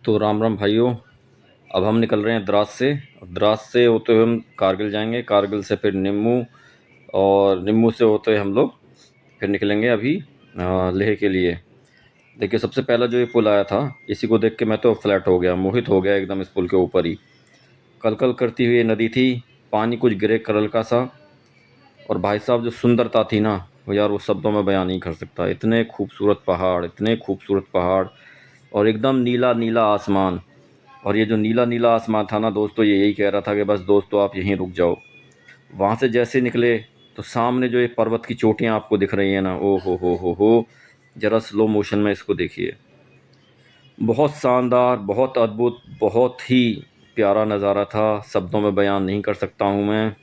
तो राम राम भाइयों। अब हम निकल रहे हैं द्रास से। द्रास से होते हुए हम कारगिल जाएंगे, कारगिल से फिर निम्मू, और निम्मू से होते हुए हम लोग फिर निकलेंगे अभी लेह के लिए। देखिए, सबसे पहला जो ये पुल आया था, इसी को देख के मैं तो फ्लैट हो गया, मोहित हो गया एकदम इस पुल के ऊपर ही। कलकल करती हुई ये नदी थी, पानी कुछ ग्रे कलर का सा। और भाई साहब, जो सुंदरता थी ना, वो यार वो शब्दों में बयान नहीं कर सकता। इतने खूबसूरत पहाड़, इतने खूबसूरत पहाड़, और एकदम नीला नीला आसमान। और ये जो नीला नीला आसमान था ना दोस्तों, ये यही कह रहा था कि बस दोस्तों आप यहीं रुक जाओ। वहाँ से जैसे निकले तो सामने जो ये पर्वत की चोटियाँ आपको दिख रही हैं ना, ओ हो, ज़रा स्लो मोशन में इसको देखिए। बहुत शानदार, बहुत अद्भुत, बहुत ही प्यारा नज़ारा था, शब्दों में बयान नहीं कर सकता हूँ मैं।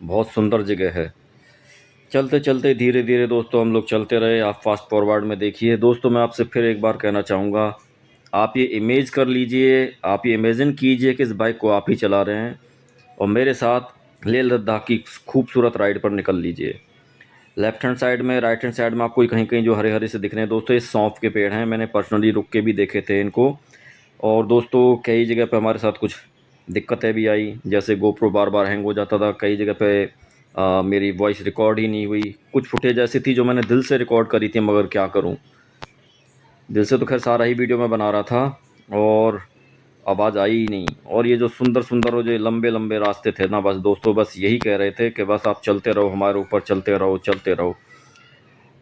बहुत सुंदर जगह है। चलते चलते धीरे धीरे दोस्तों हम लोग चलते रहे। आप फास्ट फॉरवर्ड में देखिए दोस्तों, मैं आपसे फिर एक बार कहना चाहूँगा, आप ये इमेज कर लीजिए, आप ये इमेजिन कीजिए कि इस बाइक को आप ही चला रहे हैं और मेरे साथ लेह लद्दाख की खूबसूरत राइड पर निकल लीजिए। लेफ्ट हैंड साइड में, राइट हैंड साइड में आपको कहीं कहीं जो हरे हरे से दिख रहे हैं दोस्तों, ये सौंफ के पेड़ हैं। मैंने पर्सनली रुक के भी देखे थे इनको। और दोस्तों कई जगह पे हमारे साथ कुछ दिक्कतें भी आई, जैसे गोप्रो बार बार हैंग हो जाता था। कई जगह पे मेरी वॉइस रिकॉर्ड ही नहीं हुई। कुछ फुटेज ऐसी थी जो मैंने दिल से रिकॉर्ड करी थी, मगर क्या करूं, दिल से तो खैर सारा ही वीडियो मैं बना रहा था और आवाज़ आई ही नहीं। और ये जो सुंदर सुंदर और जो लंबे लंबे रास्ते थे ना, बस दोस्तों बस यही कह रहे थे कि बस आप चलते रहो, हमारे ऊपर चलते रहो, चलते रहो।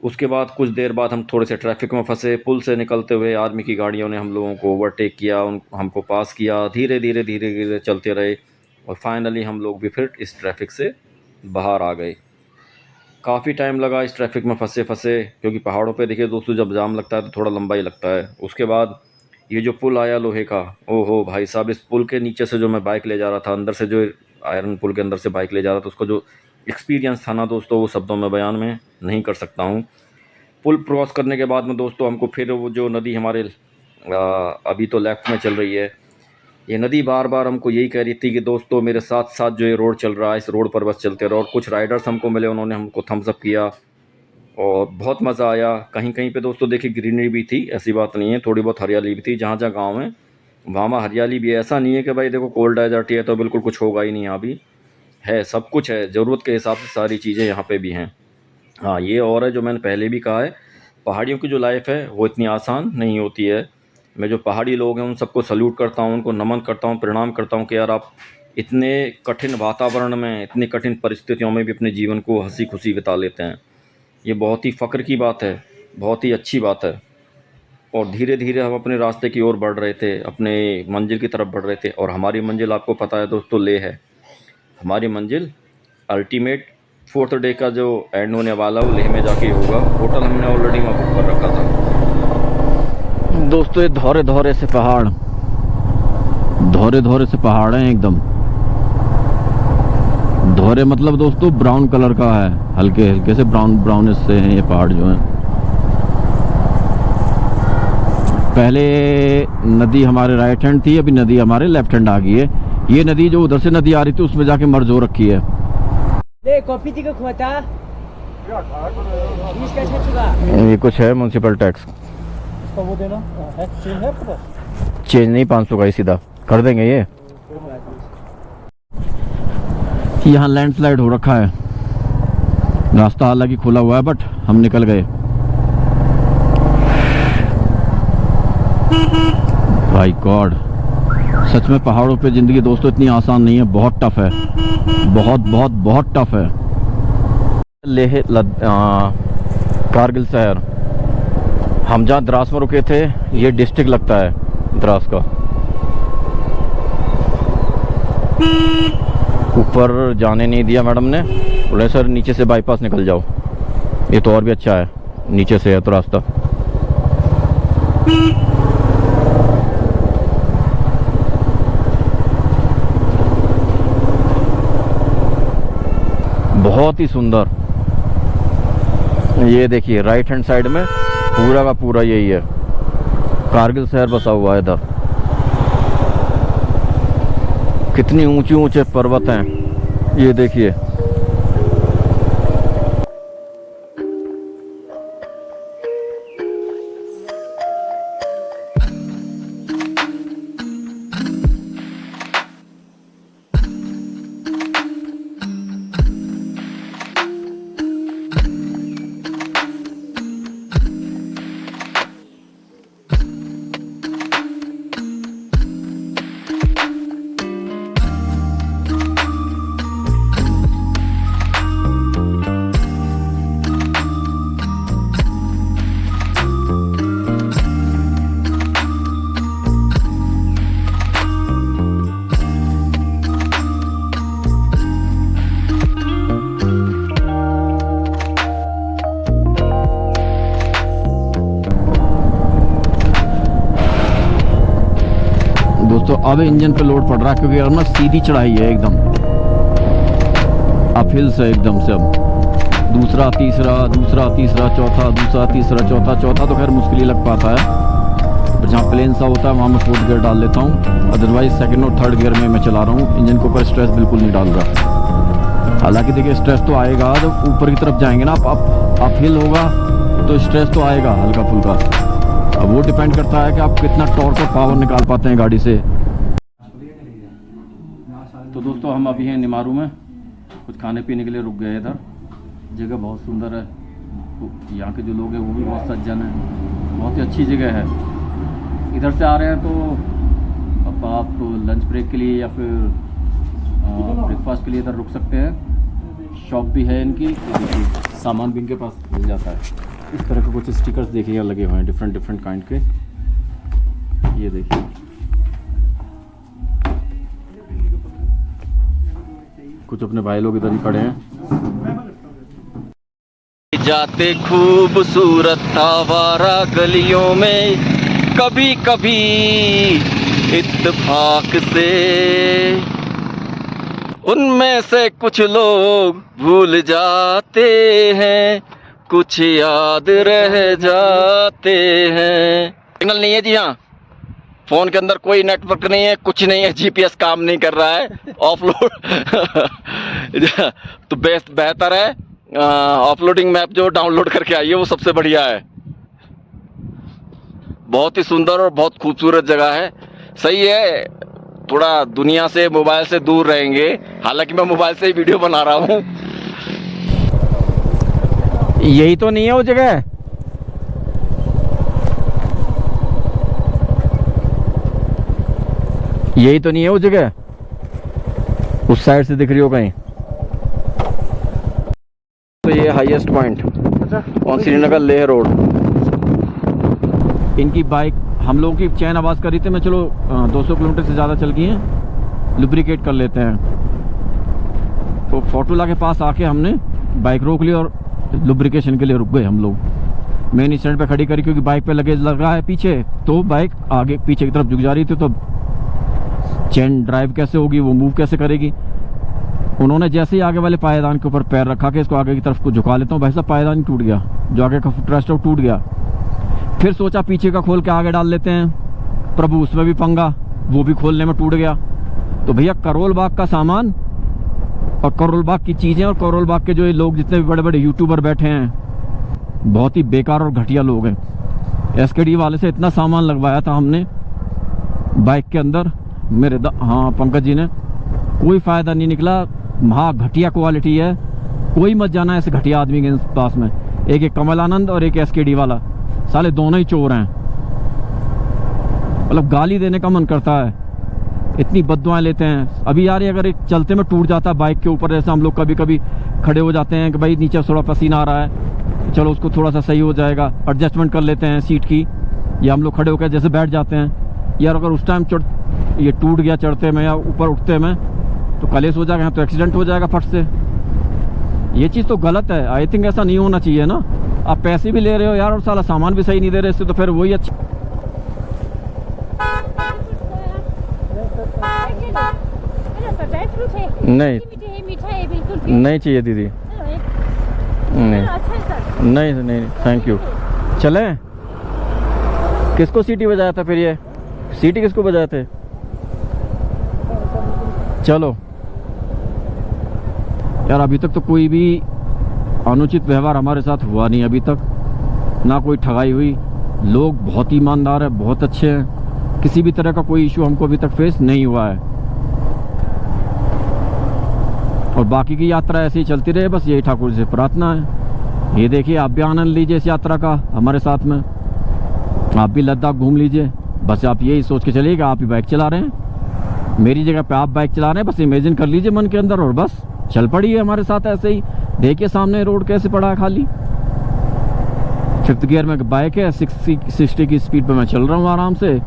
उसके बाद कुछ देर बाद हम थोड़े से ट्रैफिक में फंसे। पुल से निकलते हुए आर्मी की गाड़ियों ने हम लोगों को ओवरटेक किया, उन हमको पास किया। धीरे धीरे धीरे धीरे चलते रहे और फाइनली हम लोग भी फिर इस ट्रैफिक से बाहर आ गए। काफ़ी टाइम लगा इस ट्रैफिक में फंसे फंसे, क्योंकि पहाड़ों पे देखिए दोस्तों, जब जाम लगता है तो थोड़ा लंबा ही लगता है। उसके बाद ये जो पुल आया लोहे का, ओहो भाई साहब, इस पुल के नीचे से जो मैं बाइक ले जा रहा था, अंदर से जो आयरन पुल के अंदर से बाइक ले जा रहा था, उसका जो एक्सपीरियंस था ना दोस्तों, वो शब्दों में बयान में नहीं कर सकता हूँ। पुल क्रॉस करने के बाद में दोस्तों हमको फिर वो जो नदी हमारे अभी तो लेफ़्ट में चल रही है, ये नदी बार बार हमको यही कह रही थी कि दोस्तों मेरे साथ साथ जो ये रोड चल रहा है, इस रोड पर बस चलते रहो। और कुछ राइडर्स हमको मिले, उन्होंने हमको थम्स अप किया और बहुत मज़ा आया। कहीं कहीं पे दोस्तों देखिए ग्रीनरी भी थी, ऐसी बात नहीं है, थोड़ी बहुत हरियाली भी थी। जहाँ जहाँ गाँव है वहाँ हरियाली भी है। ऐसा नहीं है कि भाई देखो कोल्ड डेजर्ट है तो बिल्कुल कुछ होगा ही नहीं, यहाँ भी है, सब कुछ है, ज़रूरत के हिसाब से सारी चीज़ें यहाँ पे भी हैं। हाँ, ये और है जो मैंने पहले भी कहा है, पहाड़ियों की जो लाइफ है वो इतनी आसान नहीं होती है। मैं जो पहाड़ी लोग हैं उन सबको सल्यूट करता हूँ, उनको नमन करता हूँ, प्रणाम करता हूँ कि यार आप इतने कठिन वातावरण में, इतनी कठिन परिस्थितियों में भी अपने जीवन को हंसी खुशी बिता लेते हैं। ये बहुत ही फ़ख्र की बात है, बहुत ही अच्छी बात है। और धीरे धीरे हम अपने रास्ते की ओर बढ़ रहे थे, अपने मंजिल की तरफ बढ़ रहे थे। और हमारी मंजिल आपको पता है दोस्तों, लेह है हमारी मंजिल। अल्टीमेट फोर्थ डे का जो एंड होने वाला वो लेह में जाके होगा। होटल हमने ऑलरेडी वहाँ बुक कर रखा था दोस्तों। ये धौरे धौरे से पहाड़, धौरे धौरे से पहाड़ हैं एकदम। धौरे मतलब दोस्तों ब्राउन कलर का है, हल्के हल्के से ब्राउन ब्राउनिश से हैं ये पहाड़ जो हैं। पहले नदी हमारे राइट हैंड थी, अभी नदी हमारे लेफ्ट हैंड आ गई है। ये नदी जो उधर से नदी आ रही थी उसमें जाके मर्ज हो रखी है। ये कुछ है म्यूनसिपल टैक्स, वो देना है, चेंज है आपके पास? चेंज नहीं, 500 का ही सीधा कर देंगे। ये यहाँ लैंडस्लाइड हो रखा है, रास्ता हालांकि खुला हुआ है बट हम निकल गए। भाई गॉड, सच में पहाड़ों पे ज़िंदगी दोस्तों इतनी आसान नहीं है, बहुत टफ है, बहुत बहुत बहुत टफ है। लेह कारगिल शहर, हम जहाँ द्रास में रुके थे, ये डिस्ट्रिक्ट लगता है द्रास का। ऊपर जाने नहीं दिया मैडम ने, बोले सर नीचे से बाईपास निकल जाओ। ये तो और भी अच्छा है, नीचे से है तो रास्ता। बहुत ही सुंदर। ये देखिए राइट हैंड साइड में पूरा का पूरा यही है, कारगिल शहर बसा हुआ है इधर। कितनी ऊंचे ऊंचे पर्वत हैं, ये देखिए। दोस्तों अब इंजन पे लोड पड़ रहा है, क्योंकि अब ना सीधी चढ़ाई है एकदम, अप हिल्स है एकदम से। अब दूसरा तीसरा चौथा, दूसरा तीसरा चौथा, चौथा तो खैर मुश्किल ही लग पाता है, पर जहाँ प्लेन सा होता है वहाँ मैं फोर्थ गियर डाल लेता हूँ। अदरवाइज सेकंड और थर्ड गियर में मैं चला रहा हूँ, इंजन के ऊपर स्ट्रेस बिल्कुल नहीं डाल रहा। हालांकि देखिए स्ट्रेस तो आएगा, जब ऊपर की तरफ जाएंगे ना अप हिल होगा तो स्ट्रेस तो आएगा हल्का फुल्का। अब वो डिपेंड करता है कि आप कितना टॉर्क और पावर निकाल पाते हैं गाड़ी से। तो दोस्तों हम अभी हैं निमारू में, कुछ खाने पीने के लिए रुक गए इधर। जगह बहुत सुंदर है, यहाँ के जो लोग हैं वो भी बहुत सज्जन हैं, बहुत ही अच्छी जगह है। इधर से आ रहे हैं तो अब आप लंच ब्रेक के लिए या फिर ब्रेकफास्ट के लिए इधर रुक सकते हैं। शॉप भी है इनकी, देखिए सामान भी इनके पास मिल जाता है। इस तरह के कुछ स्टिकर्स देखिए यहाँ लगे हुए हैं डिफरेंट काइंड के, ये देखिए। कुछ अपने भाई लोग इधर ही खड़े हैं। जाते खूबसूरत आवारा गलियों में, कभी कभी इत्तेफाक से उनमें से कुछ लोग भूल जाते हैं, कुछ याद रह जाते हैं। सिग्नल नहीं है जी, हाँ फ़ोन के अंदर कोई नेटवर्क नहीं है, कुछ नहीं है, जीपीएस काम नहीं कर रहा है, ऑफलोड तो बेहतर है ऑफलोडिंग मैप जो डाउनलोड करके आइए, वो सबसे बढ़िया है। बहुत ही सुंदर और बहुत खूबसूरत जगह है। सही है, थोड़ा दुनिया से मोबाइल से दूर रहेंगे, हालांकि मैं मोबाइल से ही वीडियो बना रहा हूँ। यही तो नहीं है वो जगह, यही तो नहीं है वो जगह, उस साइड से दिख रही हो कहीं। तो ये highest point on Srinagar Leh road. इनकी बाइक हम लोगों की चैन आवाज़ कर रही थी, मैं चलो 200 किलोमीटर से ज़्यादा चल गई हैं, लुब्रिकेट कर लेते हैं। तो फोटोला के पास आके हमने बाइक रोक ली और लुब्रिकेशन के लिए रुक गए हम लोग। मेन स्टैंड पे खड़ी करी, क्योंकि बाइक पे लगेज लगा है पीछे, तो बाइक आगे पीछे की तरफ झुक जा रही थी, तो चैन ड्राइव कैसे होगी, वो मूव कैसे करेगी। उन्होंने जैसे ही आगे वाले पायदान के ऊपर पैर रखा कि इसको आगे की तरफ को झुका लेता हूँ, भाई साहब पायदान टूट गया, जो आगे का फुटरेस्ट है वो टूट गया। फिर सोचा पीछे का खोल के आगे डाल लेते हैं, प्रभु उसमें भी पंगा, वो भी खोलने में टूट गया। तो भैया करोल बाग का सामान और करोल बाग की चीज़ें और करोल बाग के जो ये लोग जितने भी बड़े बड़े यूट्यूबर बैठे हैं, बहुत ही बेकार और घटिया लोग हैं। एसकेडी वाले से इतना सामान लगवाया था हमने बाइक के अंदर, मेरे हाँ पंकज जी ने, कोई फ़ायदा नहीं निकला। हाँ घटिया क्वालिटी है, कोई मत जाना ऐसे घटिया आदमी के पास में। एक कमल आनंद और एक एसकेडी वाला, साले दोनों ही चोर हैं। मतलब गाली देने का मन करता है, इतनी बद्दुआएं लेते हैं। अभी यार अगर एक चलते में टूट जाता है बाइक के ऊपर, जैसे हम लोग कभी कभी खड़े हो जाते हैं कि भाई नीचे थोड़ा पसीना आ रहा है, चलो उसको थोड़ा सा सही हो जाएगा, एडजस्टमेंट कर लेते हैं सीट की, या हम लोग खड़े होकर जैसे बैठ जाते हैं। यार अगर उस टाइम ये टूट गया चढ़ते में या ऊपर उठते में, तो कलेश हो जाएगा, तो एक्सीडेंट हो जाएगा फट से। ये चीज़ तो गलत है, आई थिंक ऐसा नहीं होना चाहिए ना। आप पैसे भी ले रहे हो यार और साला सामान भी सही नहीं दे रहे, इससे तो फिर वही अच्छा। नहीं नहीं चाहिए दीदी, नहीं नहीं थैंक यू। चले, किसको सीटी बजाया था फिर, ये सीटी किसको बजाए थे? चलो यार, अभी तक तो कोई भी अनुचित व्यवहार हमारे साथ हुआ नहीं अभी तक, ना कोई ठगाई हुई। लोग बहुत ईमानदार है, बहुत अच्छे हैं, किसी भी तरह का कोई इशू हमको अभी तक फेस नहीं हुआ है। और बाकी की यात्रा ऐसे ही चलती रहे, बस यही ठाकुर जी से प्रार्थना है। ये देखिए आप भी आनंद लीजिए इस यात्रा का हमारे साथ में, आप भी लद्दाख घूम लीजिए। बस आप यही सोच के चलिए कि आप ही बाइक चला रहे हैं, मेरी जगह पे आप बाइक चला रहे हैं, बस इमेजिन कर लीजिए मन के अंदर और बस चल पड़िए हमारे साथ ऐसे ही। देखिए सामने रोड कैसे पड़ा है खाली, 5th गियर में बाइक है, 60 की स्पीड पे मैं चल रहा हूँ आराम से,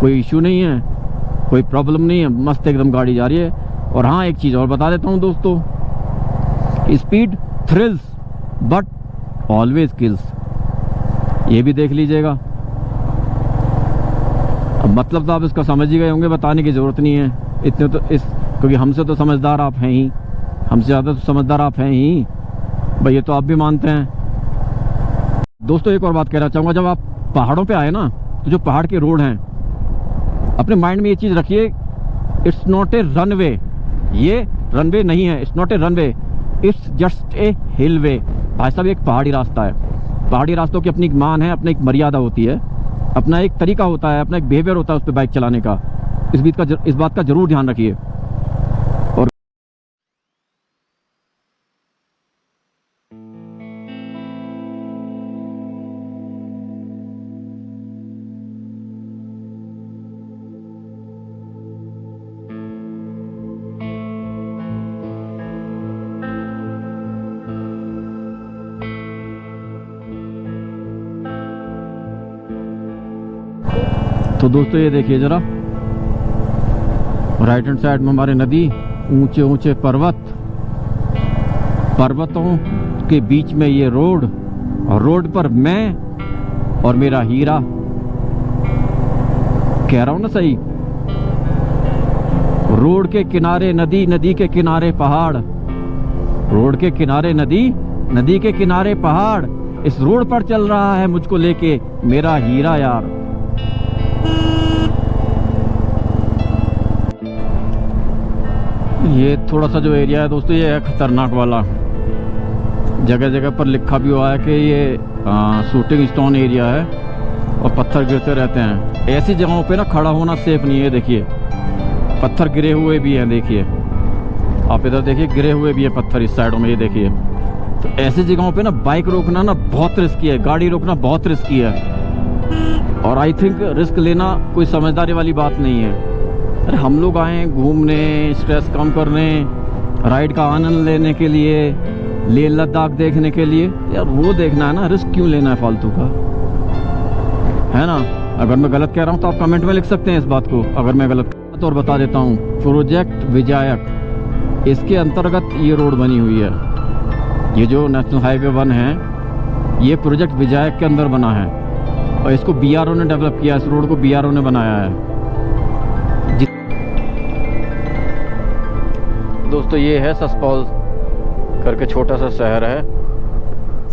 कोई इशू नहीं है, कोई प्रॉब्लम नहीं है, मस्त एकदम गाड़ी जा रही है। और हाँ एक चीज़ और बता देता हूँ दोस्तों, speed thrills but always kills, ये भी देख लीजिएगा। अब अब मतलब तो आप इसका समझ ही गए होंगे, बताने की ज़रूरत नहीं है इतने तो इस, क्योंकि हमसे तो समझदार आप हैं ही, हमसे ज़्यादा तो समझदार आप हैं ही भाई, ये तो आप भी मानते हैं। दोस्तों एक और बात कहना चाहूँगा, जब आप पहाड़ों पे आए ना, तो जो पहाड़ के रोड हैं, अपने माइंड में ये चीज़ रखिए, इट्स नॉट ए रनवे, ये रनवे नहीं है, it's not a runway, it's just a hill way. भाई साहब एक पहाड़ी रास्ता है, पहाड़ी रास्तों की अपनी एक मान है, अपनी एक मर्यादा होती है, अपना एक तरीका होता है, अपना एक बिहेवियर होता है उस पर बाइक चलाने का। इस बात का ज़रूर ध्यान रखिए। और तो दोस्तों ये देखिए ज़रा, राइट हैंड साइड में हमारे नदी, ऊंचे ऊंचे पर्वत, पर्वतों के बीच में ये रोड, और रोड पर मैं और मेरा हीरा। कह रहा हूं ना सही, रोड के किनारे नदी, नदी के किनारे पहाड़, रोड के किनारे नदी, नदी के किनारे पहाड़, इस रोड पर चल रहा है मुझको लेके मेरा हीरा यार। ये थोड़ा सा जो एरिया है दोस्तों, ये है खतरनाक वाला, जगह जगह पर लिखा भी हुआ है कि ये शूटिंग स्टोन एरिया है और पत्थर गिरते रहते हैं। ऐसी जगहों पे ना खड़ा होना सेफ नहीं है। देखिए पत्थर गिरे हुए भी हैं, देखिए आप इधर देखिए, गिरे हुए भी हैं पत्थर इस साइडों में, ये देखिए। तो ऐसी जगहों पे ना बाइक रोकना ना बहुत रिस्की है, गाड़ी रोकना बहुत रिस्की है, और आई थिंक रिस्क लेना कोई समझदारी वाली बात नहीं है। अरे हम लोग आए हैं घूमने, स्ट्रेस कम करने, राइड का आनंद लेने के लिए, लेह लद्दाख देखने के लिए, यार वो देखना है ना, रिस्क क्यों लेना है फालतू का, है ना। अगर मैं गलत कह रहा हूँ तो आप कमेंट में लिख सकते हैं इस बात को, अगर मैं गलत तो। और बता देता हूँ, प्रोजेक्ट विजायक, इसके अंतर्गत ये रोड बनी हुई है। ये जो नेशनल हाईवे 1 है, ये प्रोजेक्ट विजायक के अंदर बना है, और इसको BRO ने डेवलप किया, इस रोड को BRO ने बनाया है। दोस्तों ये है ससपॉल करके छोटा सा शहर है,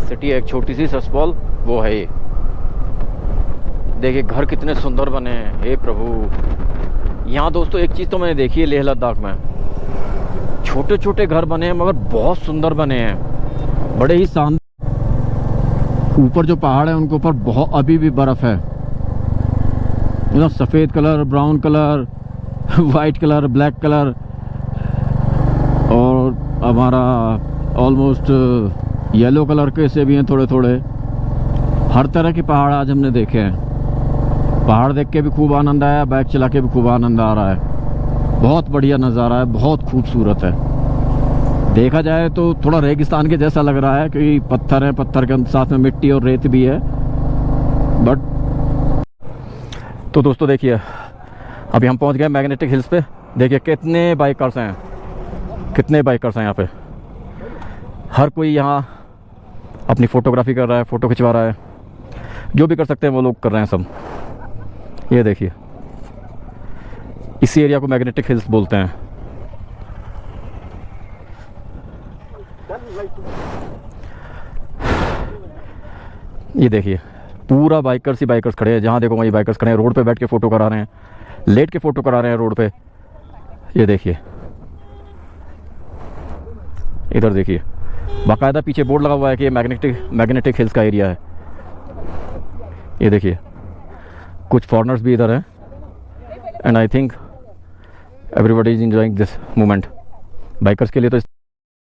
सिटी है एक छोटी सी ससपॉल, वो है ये। देखिए घर कितने सुंदर बने हैं, हे प्रभु। यहाँ दोस्तों एक चीज़ तो मैंने देखी है लेह लद्दाख में, छोटे छोटे घर बने हैं मगर बहुत सुंदर बने हैं, बड़े ही शानदार। ऊपर जो पहाड़ है उनके ऊपर बहुत अभी भी बर्फ़ है, मतलब सफ़ेद colour, brown colour, white colour, black colour, और हमारा ऑलमोस्ट येलो कलर के से भी हैं थोड़े थोड़े। हर तरह के पहाड़ आज हमने देखे हैं। पहाड़ देख के भी खूब आनंद आया, बाइक चला के भी खूब आनंद आ रहा है। बहुत बढ़िया नज़ारा है, बहुत खूबसूरत है। देखा जाए तो थोड़ा रेगिस्तान के जैसा लग रहा है, क्योंकि पत्थर है, पत्थर के साथ में मिट्टी और रेत भी है। बट तो दोस्तों देखिए अभी हम पहुंच गए मैग्नेटिक हिल्स पे। देखिए कितने बाइकर्स हैं, कितने बाइकर्स हैं यहाँ पे। हर कोई यहाँ अपनी फ़ोटोग्राफी कर रहा है, फ़ोटो खिंचवा रहा है, जो भी कर सकते हैं वो लोग कर रहे हैं सब। ये देखिए इसी एरिया को मैग्नेटिक हिल्स बोलते हैं। ये देखिए पूरा बाइकर्स ही बाइकर्स खड़े हैं, जहाँ देखो वहीं बाइकर्स खड़े हैं, रोड पे बैठ के फ़ोटो करा रहे हैं, लेट के फ़ोटो करा रहे हैं रोड पे। ये देखिए इधर देखिए, बाकायदा पीछे बोर्ड लगा हुआ है कि ये मैग्नेटिक हिल्स का एरिया है। ये देखिए कुछ फॉरेनर्स भी इधर हैं, and I think everybody is enjoying this moment. Bikers के लिए तो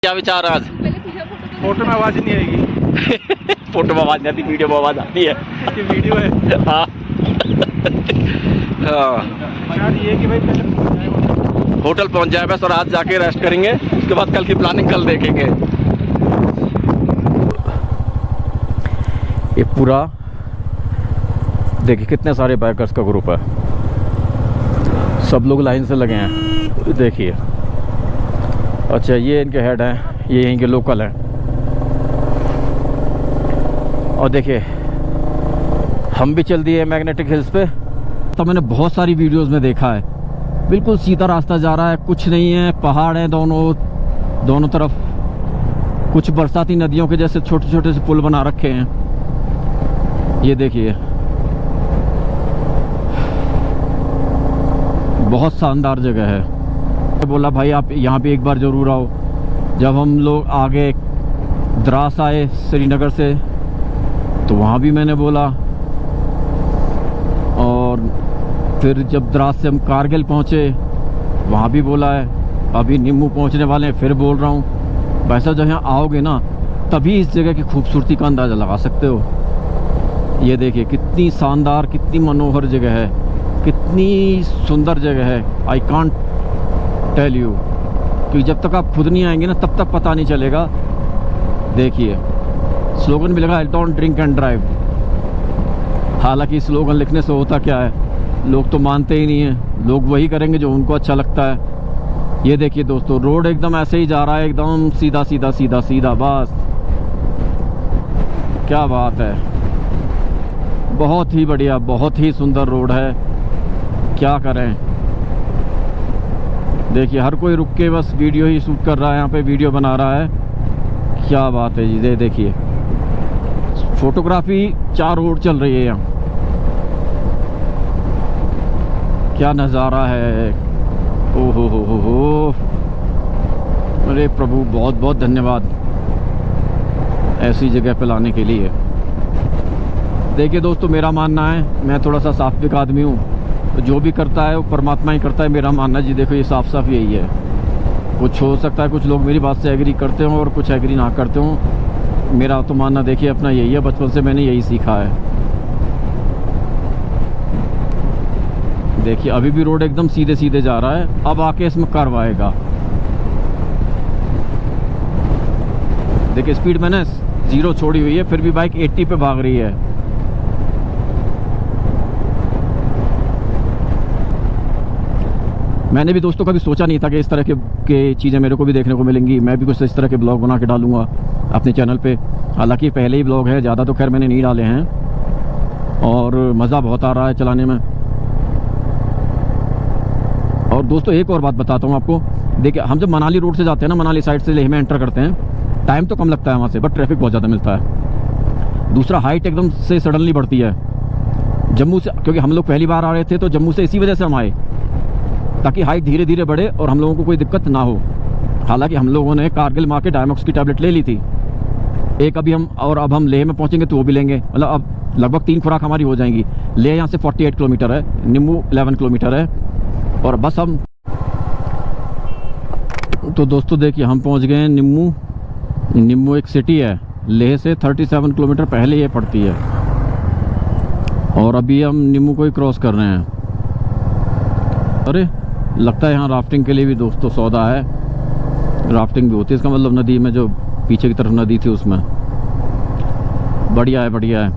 क्या विचार है आज? फोटो में आवाज़ नहीं आएगी। फोटो में आवाज़ नहीं आती, वीडियो में आवाज़ आती है। ये वीडियो है। हाँ यार ये कि भाई होटल पहुंच जाए बस, और आज जाके रेस्ट करेंगे, उसके बाद कल की प्लानिंग कल देखेंगे। ये पूरा देखिए कितने सारे बाइकर्स का ग्रुप है, सब लोग लाइन से लगे हैं। देखिए अच्छा ये इनके हेड हैं, ये यहीं के लोकल हैं। और देखिए हम भी चल दिए मैग्नेटिक हिल्स पे, रास्ता मैंने बहुत सारी वीडियोस में देखा है, बिल्कुल सीधा रास्ता जा रहा है, कुछ नहीं है, पहाड़ है दोनों तरफ, कुछ बरसाती नदियों के जैसे छोटे छोटे से पुल बना रखे हैं। ये देखिए, बहुत शानदार जगह है। बोला भाई आप यहाँ पे एक बार ज़रूर आओ। जब हम लोग आगे द्रास आए श्रीनगर से, तो वहाँ भी मैंने बोला, और फिर जब द्रास से हम कारगिल पहुँचे वहाँ भी बोला है, अभी निम्मू पहुँचने वाले हैं फिर बोल रहा हूँ। वैसा जब यहाँ आओगे ना तभी इस जगह की खूबसूरती का अंदाज़ा लगा सकते हो। ये देखिए कितनी शानदार, कितनी मनोहर जगह है, कितनी सुंदर जगह है। आई कांट टेल यू, क्योंकि जब तक आप खुद नहीं आएंगे ना तब तक पता नहीं चलेगा। देखिए स्लोगन भी लगा है, डोंट ड्रिंक एंड ड्राइव। हालांकि स्लोगन लिखने से होता क्या है, लोग तो मानते ही नहीं हैं, लोग वही करेंगे जो उनको अच्छा लगता है। ये देखिए दोस्तों, रोड एकदम ऐसे ही जा रहा है, एकदम सीधा सीधा सीधा सीधा, बस क्या बात है। बहुत ही बढ़िया, बहुत ही सुंदर रोड है, क्या करें। देखिए हर कोई रुक के बस वीडियो ही शूट कर रहा है, यहाँ पे वीडियो बना रहा है, क्या बात है जी। देखिए फोटोग्राफी चारों ओर चल रही है यहाँ, क्या नज़ारा है। ओ हो, अरे प्रभु बहुत बहुत धन्यवाद ऐसी जगह पे लाने के लिए। देखिए दोस्तों, मेरा मानना है, मैं थोड़ा सा सात्विक आदमी हूँ, तो जो भी करता है वो परमात्मा ही करता है, मेरा मानना जी। देखो ये साफ साफ यही है। कुछ हो सकता है कुछ लोग मेरी बात से एग्री करते हों और कुछ एग्री ना करते हों, मेरा तो मानना देखिए अपना यही है, बचपन से मैंने यही सीखा है। देखिए अभी भी रोड एकदम सीधे सीधे जा रहा है, अब आके इसमें कर्व आएगा। देखिए स्पीड मैंने 0 छोड़ी हुई है, फिर भी बाइक 80 पे भाग रही है। मैंने भी दोस्तों कभी सोचा नहीं था कि इस तरह के चीज़ें मेरे को भी देखने को मिलेंगी। मैं भी कुछ इस तरह के ब्लॉग बना के डालूंगा अपने चैनल पे। हालांकि पहले ही ब्लॉग है, ज़्यादा तो खैर मैंने नहीं डाले हैं, और मज़ा बहुत आ रहा है चलाने में। और दोस्तों एक और बात बताता हूँ आपको, देखिए हम जब मनाली रोड से जाते हैं ना, मनाली साइड से लेह में एंटर करते हैं, टाइम तो कम लगता है वहाँ से, बट ट्रैफिक बहुत ज़्यादा मिलता है। दूसरा हाइट एकदम से सडनली बढ़ती है जम्मू से, क्योंकि हम लोग पहली बार आ रहे थे तो जम्मू से इसी वजह से हम आए, ताकि हाइट धीरे धीरे बढ़े और हम लोगों को कोई दिक्कत ना हो। हालांकि हम लोगों ने कारगिल में आके डायमॉक्स की टैबलेट ले ली थी एक, अभी हम, और अब हम लेह में पहुँचेंगे तो वो भी लेंगे। मतलब अब लगभग 3 खुराक हमारी हो जाएंगी। लेह यहाँ से 48 किलोमीटर है, निम्मू 11 किलोमीटर है, और बस हम तो दोस्तों देखिए हम पहुँच गए हैं निम्मू। निम्मू एक सिटी है, लेह से 37 किलोमीटर पहले ये पड़ती है, और अभी हम निम्मू को ही क्रॉस कर रहे हैं। अरे लगता है यहाँ राफ्टिंग के लिए भी दोस्तों सौदा है, राफ्टिंग भी होती है, इसका मतलब नदी में जो पीछे की तरफ नदी थी उसमें। बढ़िया है, बढ़िया है।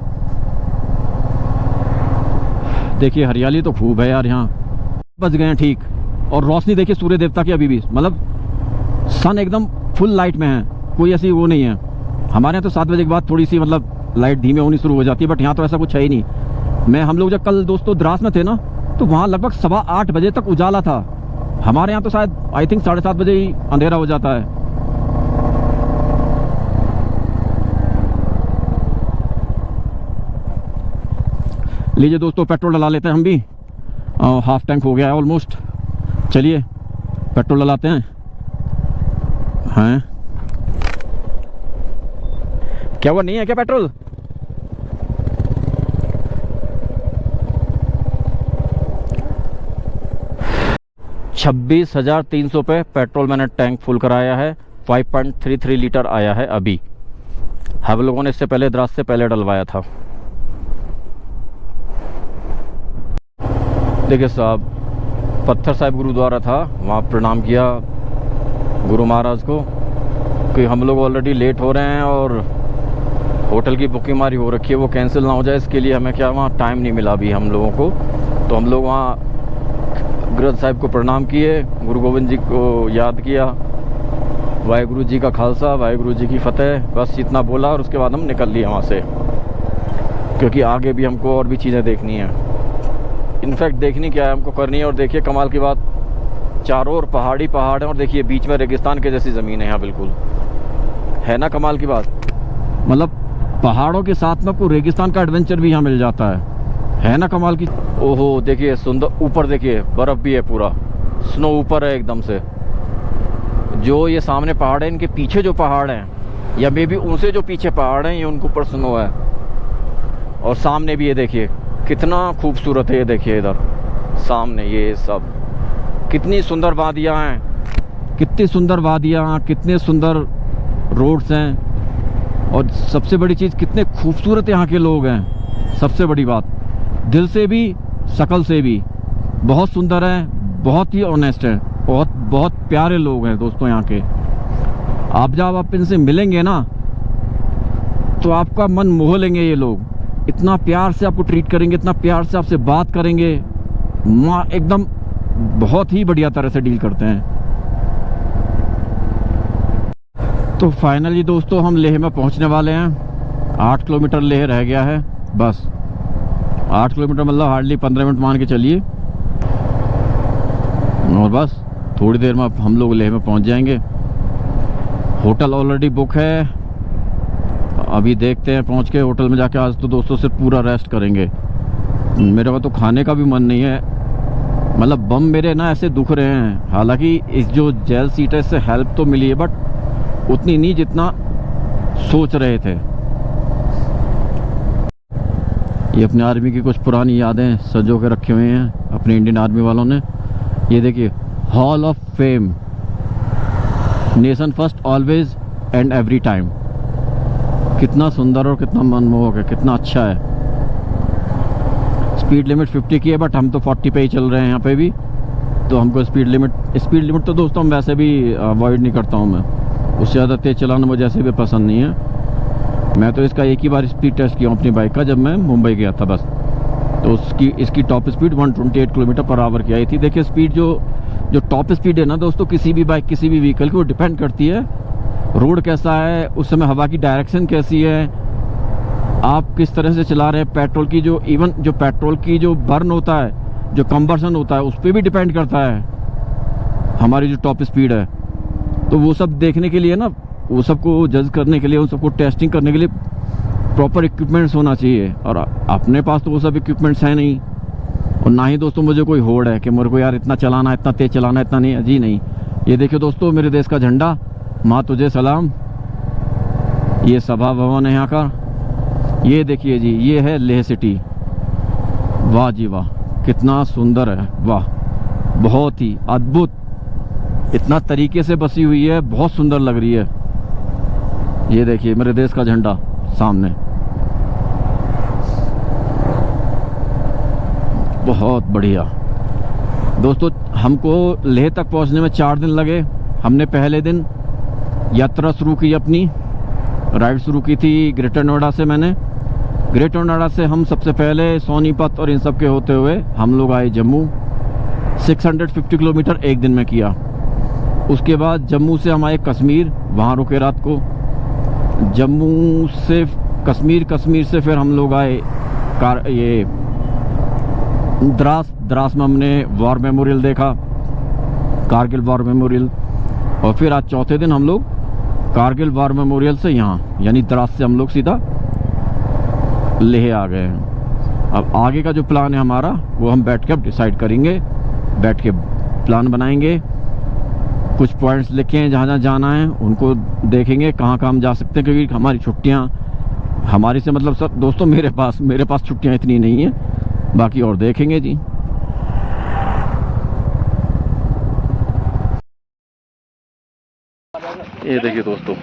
देखिए हरियाली तो खूब है यार यहाँ। बज गए हैं ठीक, और रोशनी देखिए सूर्य देवता की अभी भी, मतलब सन एकदम फुल लाइट में है, कोई ऐसी वो नहीं है। हमारे यहाँ तो 7 बजे के बाद थोड़ी सी मतलब लाइट धीमे होनी शुरू हो जाती है, बट यहाँ तो ऐसा कुछ है ही नहीं। हम लोग जब कल दोस्तों द्रास में थे ना, तो वहाँ लगभग 8:15 बजे तक उजाला था। हमारे यहाँ तो शायद आई थिंक 7:30 बजे ही अंधेरा हो जाता है। लीजिए दोस्तों पेट्रोल डला लेते हैं हम भी, हाफ टैंक हो गया है ऑलमोस्ट। चलिए पेट्रोल डलाते हैं। क्या वो नहीं है क्या पेट्रोल? ₹26,300 पे पेट्रोल मैंने टैंक फुल कराया है। 5.33 लीटर आया है अभी। हम लोगों ने इससे पहले द्रास से पहले डलवाया था। देखिए साहब, पत्थर साहिब गुरुद्वारा था, वहाँ प्रणाम किया गुरु महाराज को कि हम लोग ऑलरेडी लेट हो रहे हैं और होटल की बुकिंग हमारी हो रखी है, वो कैंसिल ना हो जाए, इसके लिए हमें क्या वहाँ टाइम नहीं मिला अभी हम लोगों को। तो हम लोग वहाँ ग्रंथ साहिब को प्रणाम किए, गुरु गोविंद जी को याद किया, वाहेगुरु जी का खालसा वाहेगुरु जी की फतेह, बस इतना बोला और उसके बाद हम निकल लिए वहाँ से, क्योंकि आगे भी हमको और भी चीज़ें देखनी है। इनफैक्ट देखनी क्या है हमको करनी है। और देखिए कमाल की बात, चारों ओर पहाड़ी पहाड़ है और देखिए बीच में रेगिस्तान के जैसी ज़मीन है यहाँ बिल्कुल, है ना कमाल की बात। मतलब पहाड़ों के साथ में आपको रेगिस्तान का एडवेंचर भी यहाँ मिल जाता है ना कमाल की। ओहो देखिए सुंदर, ऊपर देखिए बर्फ़ भी है, पूरा स्नो ऊपर है एकदम से। जो ये सामने पहाड़ है, इनके पीछे जो पहाड़ हैं या मे बी उनसे जो पीछे पहाड़ हैं, ये उनके ऊपर स्नो है। और सामने भी ये देखिए कितना खूबसूरत है, ये देखिए इधर सामने ये सब कितनी सुंदर वादियाँ हैं, कितनी सुंदर वादियाँ, कितने सुंदर रोड्स हैं। और सबसे बड़ी चीज़ कितने खूबसूरत यहाँ के लोग हैं। सबसे बड़ी बात, दिल से भी शक्ल से भी बहुत सुंदर हैं, बहुत ही ऑनेस्ट हैं, बहुत बहुत प्यारे लोग हैं दोस्तों यहाँ के। आप जब आप इनसे मिलेंगे ना तो आपका मन मोह लेंगे। ये लोग इतना प्यार से आपको ट्रीट करेंगे, इतना प्यार से आपसे बात करेंगे, माँ एकदम बहुत ही बढ़िया तरह से डील करते हैं। तो फाइनली दोस्तों हम लेह में पहुंचने वाले हैं। 8 किलोमीटर लेह रह गया है बस। 8 किलोमीटर मतलब हार्डली 15 मिनट मान के चलिए, और बस थोड़ी देर में हम लोग लेह में पहुंच जाएंगे। होटल ऑलरेडी बुक है, अभी देखते हैं पहुंच के होटल में जाके। आज तो दोस्तों सिर्फ पूरा रेस्ट करेंगे, मेरे को तो खाने का भी मन नहीं है। मतलब बम मेरे ना ऐसे दुख रहे हैं। हालांकि इस जो जेल सीट है इससे हेल्प तो मिली है, बट उतनी नहीं जितना सोच रहे थे। ये अपने आर्मी की कुछ पुरानी यादें सजो के रखे हुए हैं अपने इंडियन आर्मी वालों ने। ये देखिए hall of fame, nation first always and every time. कितना सुंदर और कितना मनमोहक है, कितना अच्छा है। स्पीड लिमिट 50 की है, बट हम तो 40 पे ही चल रहे हैं यहाँ पे भी। तो हमको स्पीड लिमिट तो दोस्तों हम वैसे भी अवॉइड नहीं करता हूँ मैं। उससे ज़्यादा तेज़ चलाना मुझे ऐसे भी पसंद नहीं है। मैं तो इसका एक ही बार स्पीड टेस्ट किया हूँ अपनी बाइक का, जब मैं मुंबई गया था बस। तो इसकी top speed 128 kilometre per hour की आई थी। देखिए स्पीड जो टॉप स्पीड है ना दोस्तों, किसी भी बाइक किसी भी व्हीकल की, वो डिपेंड करती है रोड कैसा है, उस समय हवा की डायरेक्शन कैसी है, आप किस तरह से चला रहे हैं। पेट्रोल की जो पेट्रोल की जो बर्न होता है, जो कंबर्सन होता है, उस पर भी डिपेंड करता है हमारी जो टॉप स्पीड है। तो वो सब देखने के लिए ना, वो सबको जज करने के लिए, उन सबको टेस्टिंग करने के लिए प्रॉपर इक्विपमेंट्स होना चाहिए। और अपने पास तो वो सब इक्विपमेंट्स हैं नहीं, और ना ही दोस्तों मुझे कोई होड़ है कि मेरे को यार इतना चलाना, इतना तेज चलाना, इतना नहीं, जी नहीं। ये देखिए दोस्तों मेरे देश का झंडा, माँ तुझे सलाम। ये सभा भवन है यहाँ का। ये देखिए जी, ये है लेह सिटी। वाह जी वाह, कितना सुंदर है, वाह बहुत ही अद्भुत, इतना तरीके से बसी हुई है, बहुत सुंदर लग रही है। ये देखिए मेरे देश का झंडा सामने, बहुत बढ़िया। दोस्तों हमको लेह तक पहुंचने में 4 दिन लगे। हमने पहले दिन यात्रा शुरू की, अपनी राइड शुरू की थी ग्रेटर नोएडा से। मैंने ग्रेटर नोएडा से हम सबसे पहले सोनीपत और इन सब के होते हुए हम लोग आए जम्मू। 650 किलोमीटर एक दिन में किया। उसके बाद जम्मू से हम आए कश्मीर, वहाँ रुके रात को। जम्मू से कश्मीर से फिर हम लोग आए ये द्रास में हमने वॉर मेमोरियल देखा, कारगिल वॉर मेमोरियल। और फिर आज चौथे दिन हम लोग कारगिल वॉर मेमोरियल से यहाँ यानी द्रास से हम लोग सीधा लेह आ गए हैं। अब आगे का जो प्लान है हमारा, वो हम बैठ के अब डिसाइड करेंगे, बैठ के प्लान बनाएंगे। कुछ पॉइंट्स लिखे हैं जहाँ जहाँ जाना है, उनको देखेंगे कहाँ कहाँ हम जा सकते हैं। क्योंकि हमारी छुट्टियाँ, हमारी से मतलब सर दोस्तों मेरे पास छुट्टियाँ इतनी नहीं है, बाकी और देखेंगे जी। ये देखिए दोस्तों,